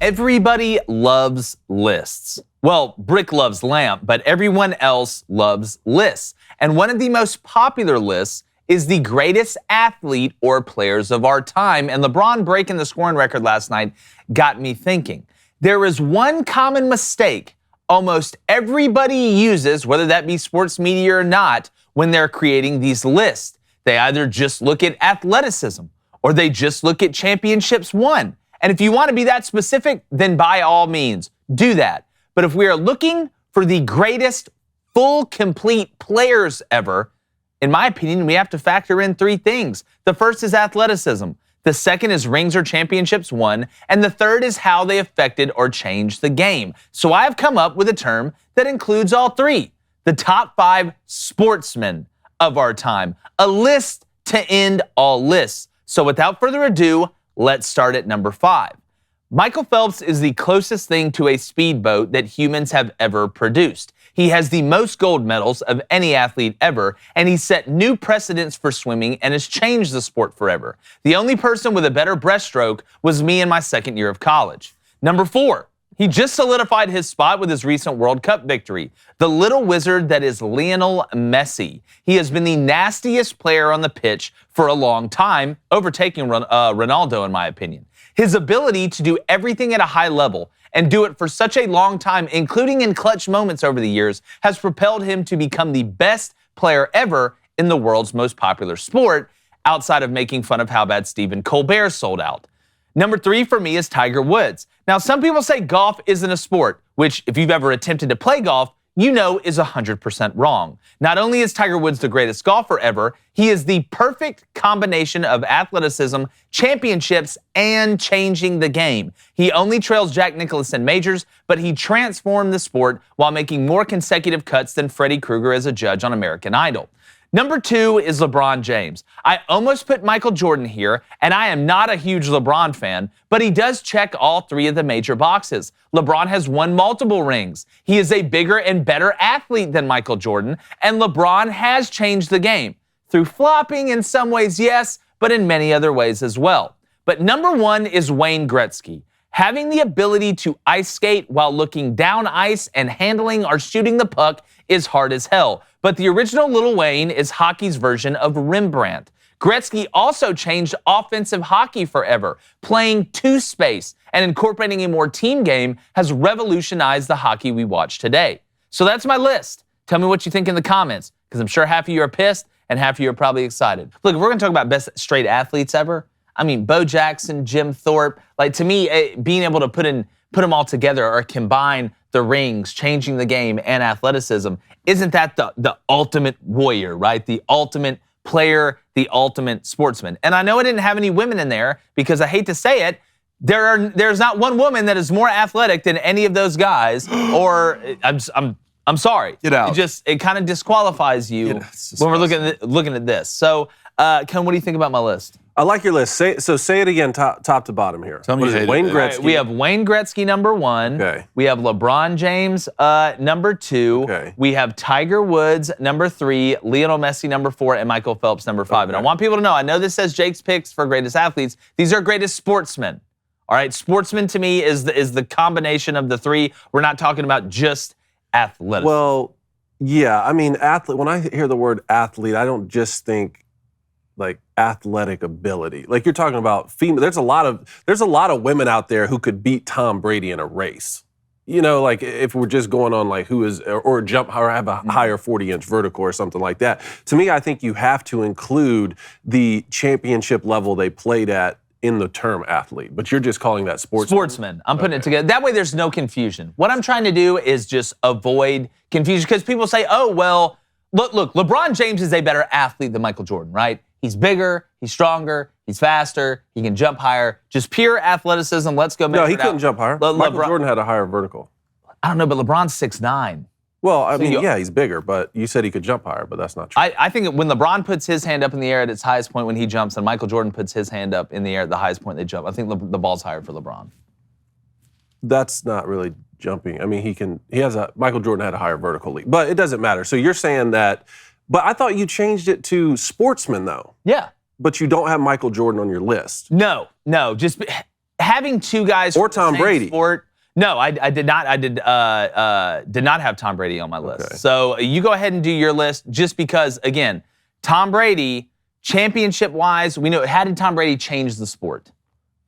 Everybody loves lists. Well, Brick loves Lamp, but everyone else loves lists. And one of the most popular lists is the greatest athlete or players of our time. And LeBron breaking the scoring record last night got me thinking. There is one common mistake almost everybody uses, whether that be sports media or not, when they're creating these lists. They either just look at athleticism or they just look at championships won. And if you want to be that specific, then by all means, do that. But if we are looking for the greatest full, complete players ever, in my opinion, we have to factor in three things. The first is athleticism. The second is rings or championships won. And the third is how they affected or changed the game. So I have come up with a term that includes all three. The top 5 sportsmen of our time. A list to end all lists. So without further ado, let's start at number 5. Michael Phelps is the closest thing to a speedboat that humans have ever produced. He has the most gold medals of any athlete ever, and he set new precedents for swimming and has changed the sport forever. The only person with a better breaststroke was me in my second year of college. Number 4, he just solidified his spot with his recent World Cup victory. The little wizard that is Lionel Messi. He has been the nastiest player on the pitch for a long time, overtaking Ronaldo in my opinion. His ability to do everything at a high level and do it for such a long time, including in clutch moments over the years, has propelled him to become the best player ever in the world's most popular sport, outside of making fun of how bad Stephen Colbert sold out. Number 3 for me is Tiger Woods. Now, some people say golf isn't a sport, which if you've ever attempted to play golf, you know is 100% wrong. Not only is Tiger Woods the greatest golfer ever, he is the perfect combination of athleticism, championships, and changing the game. He only trails Jack Nicklaus in majors, but he transformed the sport while making more consecutive cuts than Freddy Krueger as a judge on American Idol. Number 2 is LeBron James. I almost put Michael Jordan here, and I am not a huge LeBron fan, but he does check all 3 of the major boxes. LeBron has won multiple rings. He is a bigger and better athlete than Michael Jordan, and LeBron has changed the game. Through flopping in some ways, yes, but in many other ways as well. But number 1 is Wayne Gretzky. Having the ability to ice skate while looking down ice and handling or shooting the puck is hard as hell. But the original Little Wayne is hockey's version of Rembrandt. Gretzky also changed offensive hockey forever. Playing two-space and incorporating a more team game has revolutionized the hockey we watch today. So that's my list. Tell me what you think in the comments, because I'm sure half of you are pissed and half of you are probably excited. Look, if we're going to talk about best straight athletes ever, I mean, Bo Jackson, Jim Thorpe, like to me, being able to put them all together or combine the rings, changing the game, and athleticism, isn't that the ultimate warrior, right? The ultimate player, the ultimate sportsman. And I know I didn't have any women in there because I hate to say it, there's not one woman that is more athletic than any of those guys. Or I'm sorry. Get out. It kind of disqualifies you when we're looking at this. So, Ken, what do you think about my list? I like your list. Say it again, top to bottom here. Tell me what is it? Wayne Gretzky. Right, we have Wayne Gretzky, number 1. Okay. We have LeBron James, number 2. Okay. We have Tiger Woods, number 3. Lionel Messi, number 4. And Michael Phelps, number 5. Okay. And I want people to know, I know this says Jake's picks for greatest athletes. These are greatest sportsmen. All right, sportsman to me is the combination of the 3. We're not talking about just athleticism. Well, yeah. I mean, athlete. When I hear the word athlete, I don't just think like athletic ability. Like you're talking about female. There's a lot of women out there who could beat Tom Brady in a race. You know, like if we're just going on like who is or jump or have a higher 40-inch vertical or something like that. To me, I think you have to include the championship level they played at in the term athlete. But you're just calling that sportsman. Sportsman. I'm putting it together. That way there's no confusion. What I'm trying to do is just avoid confusion because people say, oh, well, look, LeBron James is a better athlete than Michael Jordan, right? He's bigger, he's stronger, he's faster, he can jump higher. Just pure athleticism. Let's go measure it out. No, he couldn't jump higher. Michael Jordan had a higher vertical. I don't know, but LeBron's 6'9". Well, I mean, yeah, he's bigger, but you said he could jump higher, but that's not true. I think when LeBron puts his hand up in the air at its highest point when he jumps, and Michael Jordan puts his hand up in the air at the highest point they jump, I think the ball's higher for LeBron. That's not really jumping. I mean, Michael Jordan had a higher vertical leap, but it doesn't matter. So you're saying that. But I thought you changed it to sportsman, though. Yeah. But you don't have Michael Jordan on your list. No. Just having two guys or from Tom the same Brady. sport. No, I did not. I did not have Tom Brady on my list. Okay. So you go ahead and do your list, just because, again, Tom Brady, championship-wise, we know, how did Tom Brady change the sport?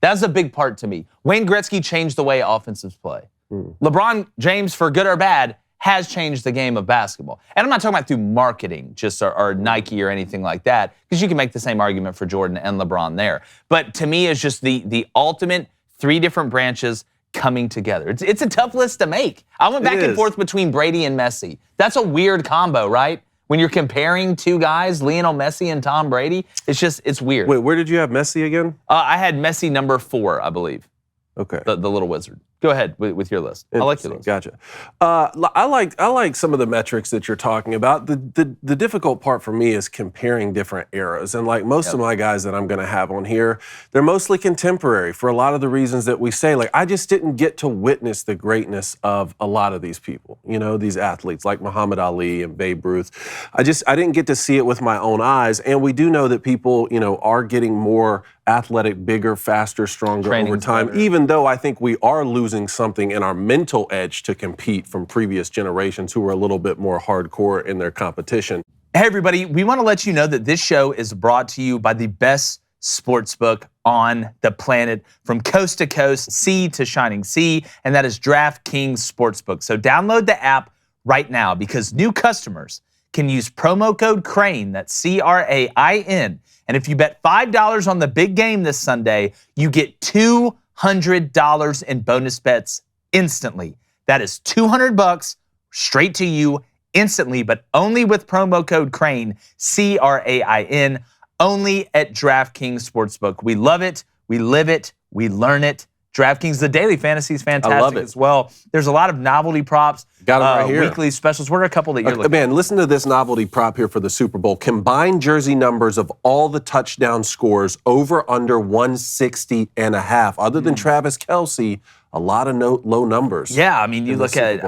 That's a big part to me. Wayne Gretzky changed the way offensives play. LeBron James, for good or bad, has changed the game of basketball. And I'm not talking about through marketing, just or Nike or anything like that, because you can make the same argument for Jordan and LeBron there. But to me, it's just the ultimate three different branches coming together. It's a tough list to make. I went back and forth between Brady and Messi. That's a weird combo, right? When you're comparing two guys, Lionel Messi and Tom Brady, it's weird. Wait, where did you have Messi again? I had Messi number 4, I believe. Okay. The little wizard. Go ahead with your list. I like your list. Gotcha. I like some of the metrics that you're talking about. The difficult part for me is comparing different eras. And like most of my guys that I'm going to have on here, they're mostly contemporary for a lot of the reasons that we say. Like, I just didn't get to witness the greatness of a lot of these people, you know, these athletes like Muhammad Ali and Babe Ruth. I didn't get to see it with my own eyes. And we do know that people, you know, are getting more athletic, bigger, faster, stronger over time, even though I think we are losing something in our mental edge to compete from previous generations who were a little bit more hardcore in their competition. Hey, everybody, we want to let you know that this show is brought to you by the best sportsbook on the planet, from coast to coast, sea to shining sea, and that is DraftKings Sportsbook. So download the app right now, because new customers can use promo code CRANE, that's CRAIN, and if you bet $5 on the big game this Sunday, you get $200 in bonus bets instantly. That is $200 straight to you instantly, but only with promo code CRANE, CRAIN, only at DraftKings Sportsbook. We love it, we live it, we learn it. DraftKings, the daily fantasy is fantastic as well. There's a lot of novelty props. Got them right here. Weekly specials. What are a couple that you're looking Man, listen to this novelty prop here for the Super Bowl. Combined jersey numbers of all the touchdown scores over under 160.5. Other than Travis Kelce, a lot of low numbers. Yeah, I mean, you look at,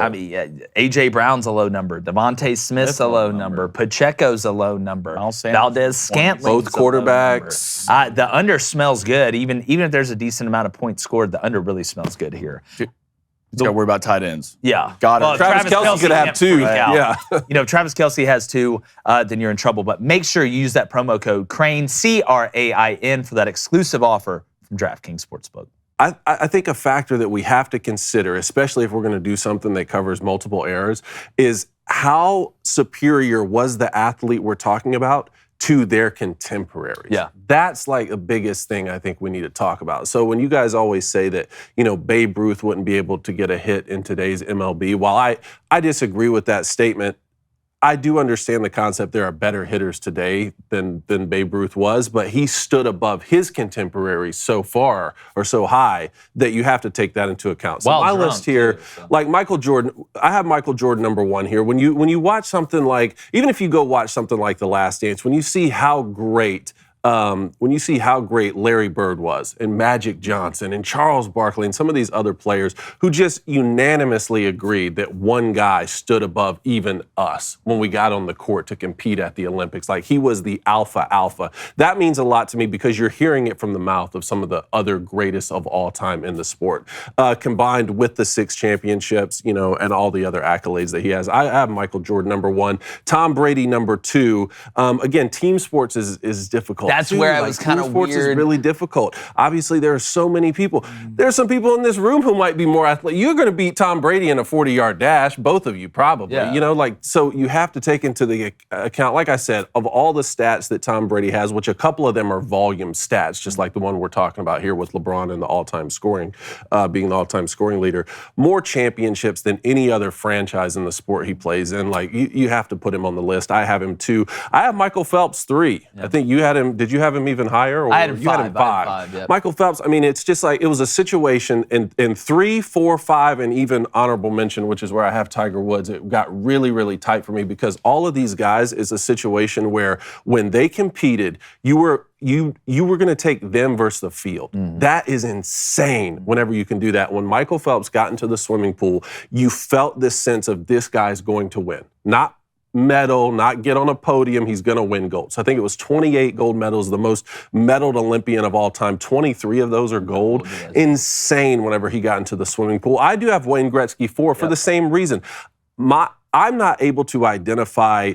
A.J. Brown's a low number. Devontae Smith's a low number. Pacheco's a low number. Valdez Scantling's both quarterbacks. The under smells good. Even if there's a decent amount of points sred, the under really smells good here. Got to worry about tight ends. Yeah. Got it. Well, Travis Kelce could have 2. Yeah. You know, if Travis Kelce has 2, then you're in trouble. But make sure you use that promo code CRANE, CRAIN, for that exclusive offer from DraftKings Sportsbook. I think a factor that we have to consider, especially if we're going to do something that covers multiple eras, is how superior was the athlete we're talking about to their contemporaries. Yeah. That's like the biggest thing I think we need to talk about. So when you guys always say that, you know, Babe Ruth wouldn't be able to get a hit in today's MLB, while I disagree with that statement, I do understand the concept there are better hitters today than Babe Ruth was, but he stood above his contemporaries so far or so high that you have to take that into account. So my list here, like Michael Jordan, I have Michael Jordan number 1 here. When you watch something like, even if you go watch something like The Last Dance, when you see how great Larry Bird was, and Magic Johnson, and Charles Barkley, and some of these other players who just unanimously agreed that one guy stood above even us when we got on the court to compete at the Olympics. Like, he was the alpha. That means a lot to me because you're hearing it from the mouth of some of the other greatest of all time in the sport, combined with the 6 championships, you know, and all the other accolades that he has. I have Michael Jordan number 1, Tom Brady number 2. Again, team sports is difficult. That's where I was kind of weird. Sports is really difficult. Obviously, there are so many people. There are some people in this room who might be more athletic. You're going to beat Tom Brady in a 40-yard dash, both of you probably. Yeah. You know, like, so you have to take into the account, like I said, of all the stats that Tom Brady has, which a couple of them are volume stats, just like the one we're talking about here with LeBron and the all-time scoring, being the all-time scoring leader. More championships than any other franchise in the sport he plays in. Like, you have to put him on the list. I have him 2. I have Michael Phelps 3. Yeah. I think you had him. Did you have him even higher? Or I had him 5. You had him 5. I had 5, yep. Michael Phelps, I mean, it's just like, it was a situation in 3, 4, 5, and even honorable mention, which is where I have Tiger Woods. It got really, really tight for me because all of these guys is a situation where when they competed, you were going to take them versus the field. That is insane whenever you can do that. When Michael Phelps got into the swimming pool, you felt this sense of this guy's going to win. Not medal, not get on a podium, he's going to win gold. So I think it was 28 gold medals, the most medaled Olympian of all time. 23 of those are gold. Insane whenever he got into the swimming pool. I do have Wayne Gretzky for the same reason. I'm not able to identify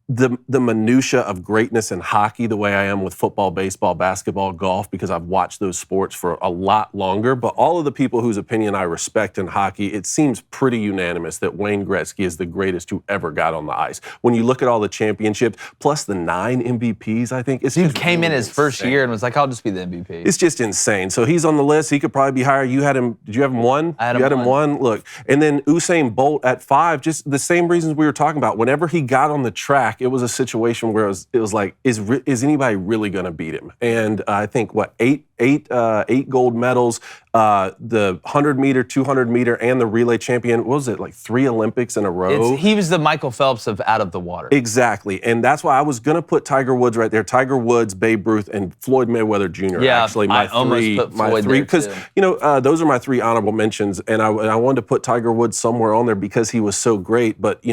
the minutia of greatness in hockey the way I am with football, baseball, basketball, golf, because I've watched those sports for a lot longer. But all of the people whose opinion I respect in hockey, it seems pretty unanimous that Wayne Gretzky is the greatest who ever got on the ice. When you look at all the championships, plus the 9 MVPs, I think, he came in his first year and was like, I'll just be the MVP. It's just insane. So he's on the list. He could probably be higher. You had him, did you have him 1? I had you had him 1. Look, and then Usain Bolt at 5, just the same reasons we were talking about. Whenever he got on the track, it was a situation where it was like, is anybody really going to beat him? And I think, eight gold medals, the 100-meter, 200-meter, and the relay champion. What was it, like 3 Olympics in a row? He was the Michael Phelps of out of the water. Exactly, and that's why I was going to put Tiger Woods right there. Tiger Woods, Babe Ruth, and Floyd Mayweather Jr. Yeah, actually I almost put Floyd there, because those are my 3 honorable mentions, and I wanted to put Tiger Woods somewhere on there because he was so great. But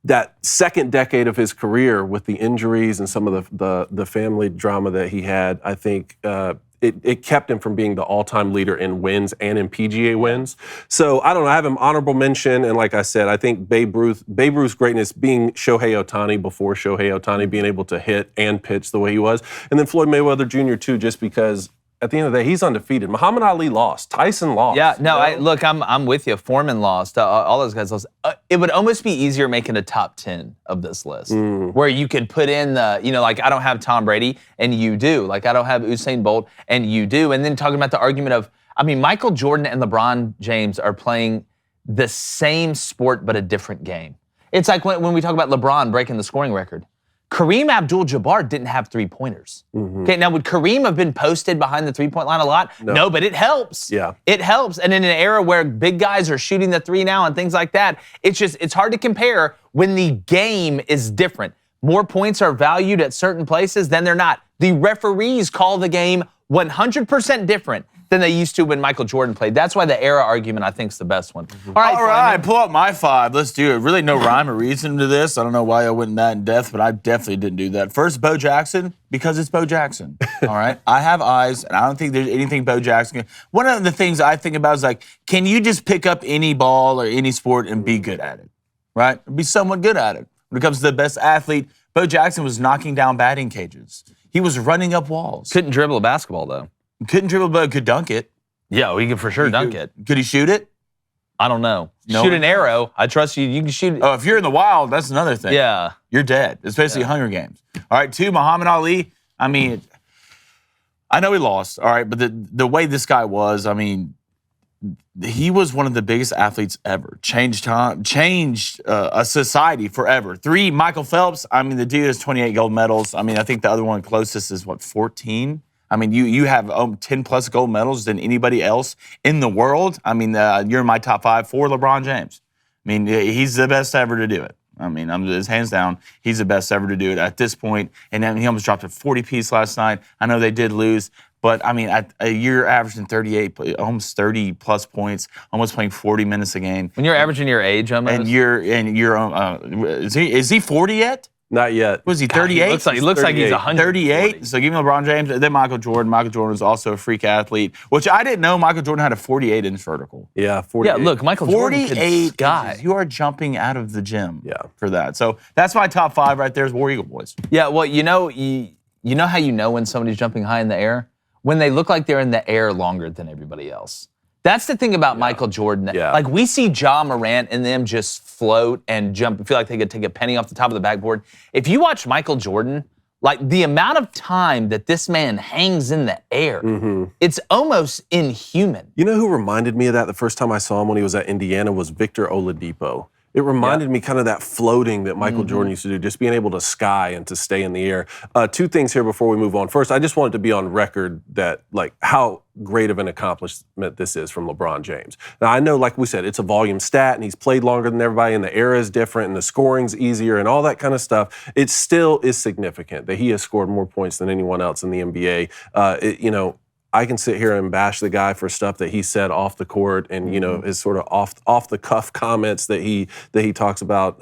that second decade of his career with the injuries and some of the family drama that he had, I think it kept him from being the all-time leader in wins and in PGA wins. So I don't know. I have him honorable mention, and like I said, I think Babe Ruth's greatness being Shohei Ohtani before Shohei Ohtani being able to hit and pitch the way he was, and then Floyd Mayweather Jr. too, just because. At the end of the day, he's undefeated. Muhammad Ali lost. Tyson lost. Yeah, no, I'm with you. Foreman lost. All those guys lost. It would almost be easier making a top 10 of this list, where you could put in I don't have Tom Brady, and you do. Like, I don't have Usain Bolt, and you do. And then talking about the argument of, Michael Jordan and LeBron James are playing the same sport but a different game. It's like when we talk about LeBron breaking the scoring record. Kareem Abdul-Jabbar didn't have 3-pointers. Okay, now would Kareem have been posted behind the 3-point line a lot? No, but it helps. Yeah. It helps. And in an era where big guys are shooting the 3 now and things like that, it's hard to compare when the game is different. More points are valued at certain places than they're not. The referees call the game 100% different than they used to when Michael Jordan played. That's why the era argument, I think, is the best one. All right, pull up my 5. Let's do it. Really no rhyme or reason to this. I don't know why I went in that in depth, but I definitely didn't do that. First, Bo Jackson, because it's Bo Jackson. All right? I have eyes, and I don't think there's anything Bo Jackson can. One of the things I think about is, like, can you just pick up any ball or any sport and be good at it? Right? Be somewhat good at it. When it comes to the best athlete, Bo Jackson was knocking down batting cages. He was running up walls. Couldn't dribble a basketball, though. Couldn't dribble, but could dunk it. Yeah, he could for sure dunk it. Could he shoot it? I don't know. Shoot an arrow. I trust you. You can shoot it. Oh, if you're in the wild, that's another thing. Yeah. You're dead. It's basically Hunger Games. All right, 2, Muhammad Ali. I know he lost, all right, but the way this guy was, he was one of the biggest athletes ever. Changed a society forever. 3, Michael Phelps. The dude has 28 gold medals. I think the other one closest is, 14? You have 10-plus gold medals than anybody else in the world. You're in my top 5 for LeBron James. He's the best ever to do it. It's hands down, he's the best ever to do it at this point. And then he almost dropped a 40-piece last night. I know they did lose, but at a year averaging 38, almost 30-plus points, almost playing 40 minutes a game. When you're averaging your age, almost. Is he 40 yet? Not yet. Was he 38? He looks like he's 100. 38. So give me LeBron James, then Michael Jordan. Michael Jordan was also a freak athlete, which I didn't know Michael Jordan had a 48-inch vertical. Yeah, 48. Yeah, look, Michael Jordan 48 guy. You are jumping out of the gym for that. So that's my top 5 right there is War Eagle Boys. Yeah, well, you know how you know when somebody's jumping high in the air? When they look like they're in the air longer than everybody else. That's the thing about Michael Jordan. Yeah. Like, we see Ja Morant and them just float and jump, feel like they could take a penny off the top of the backboard. If you watch Michael Jordan, like, the amount of time that this man hangs in the air, it's almost inhuman. You know who reminded me of that the first time I saw him when he was at Indiana was Victor Oladipo. It reminded me kind of that floating that Michael Jordan used to do, just being able to sky and to stay in the air. 2 things here before we move on. First, I just wanted to be on record that, like, how great of an accomplishment this is from LeBron James. Now, I know, like we said, it's a volume stat, and he's played longer than everybody, and the era is different, and the scoring's easier, and all that kind of stuff. It still is significant that he has scored more points than anyone else in the NBA. I can sit here and bash the guy for stuff that he said off the court and, his sort of off the cuff comments that he talks about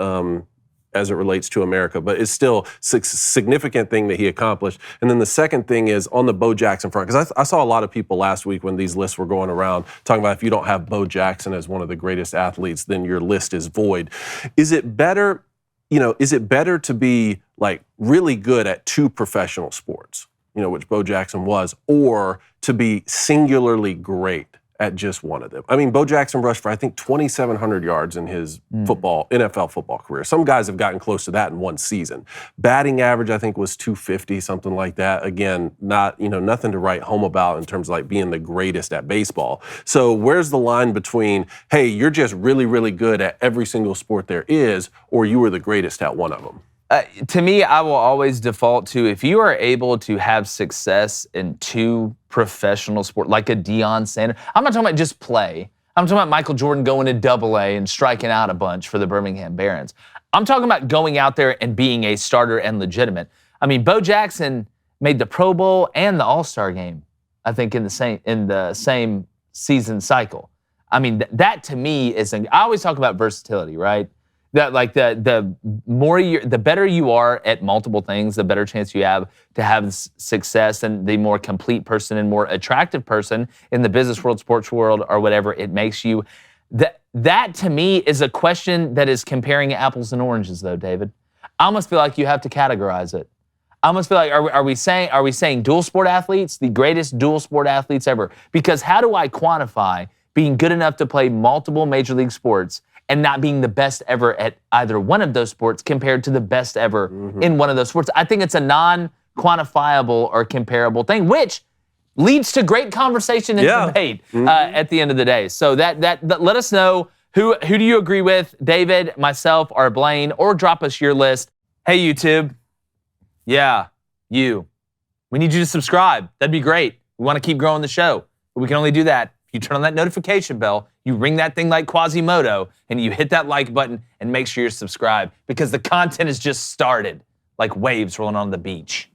as it relates to America, but it's still a significant thing that he accomplished. And then the second thing is on the Bo Jackson front, because I saw a lot of people last week when these lists were going around talking about if you don't have Bo Jackson as one of the greatest athletes, then your list is void. Is it better, is it better to be like really good at two professional sports, which Bo Jackson was, or to be singularly great at just one of them? I mean, Bo Jackson rushed for, I think, 2,700 yards in his NFL football career. Some guys have gotten close to that in one season. Batting average, I think, was 250, something like that. Again, not, nothing to write home about in terms of like being the greatest at baseball. So where's the line between, hey, you're just really, really good at every single sport there is, or you were the greatest at one of them? To me, I will always default to if you are able to have success in two professional sports, like a Deion Sanders. I'm not talking about just play. I'm talking about Michael Jordan going to Double-A and striking out a bunch for the Birmingham Barons. I'm talking about going out there and being a starter and legitimate. I mean, Bo Jackson made the Pro Bowl and the All-Star game, I think, in the same season cycle. I mean, that to me is. I always talk about versatility, right? That like the better you are at multiple things, the better chance you have to have success, and the more complete person and more attractive person in the business world, sports world, or whatever it makes you. That to me is a question that is comparing apples and oranges, though, David. I almost feel like you have to categorize it. I almost feel like are we saying dual sport athletes, the greatest dual sport athletes ever? Because how do I quantify being good enough to play multiple major league sports and not being the best ever at either one of those sports compared to the best ever in one of those sports? I think it's a non-quantifiable or comparable thing, which leads to great conversation and debate at the end of the day. So that let us know who do you agree with, David, myself, or Blaine, or drop us your list. Hey, YouTube. Yeah, you. We need you to subscribe. That'd be great. We want to keep growing the show, but we can only do that if you turn on that notification bell, you ring that thing like Quasimodo, and you hit that like button and make sure you're subscribed, because the content has just started like waves rolling on the beach.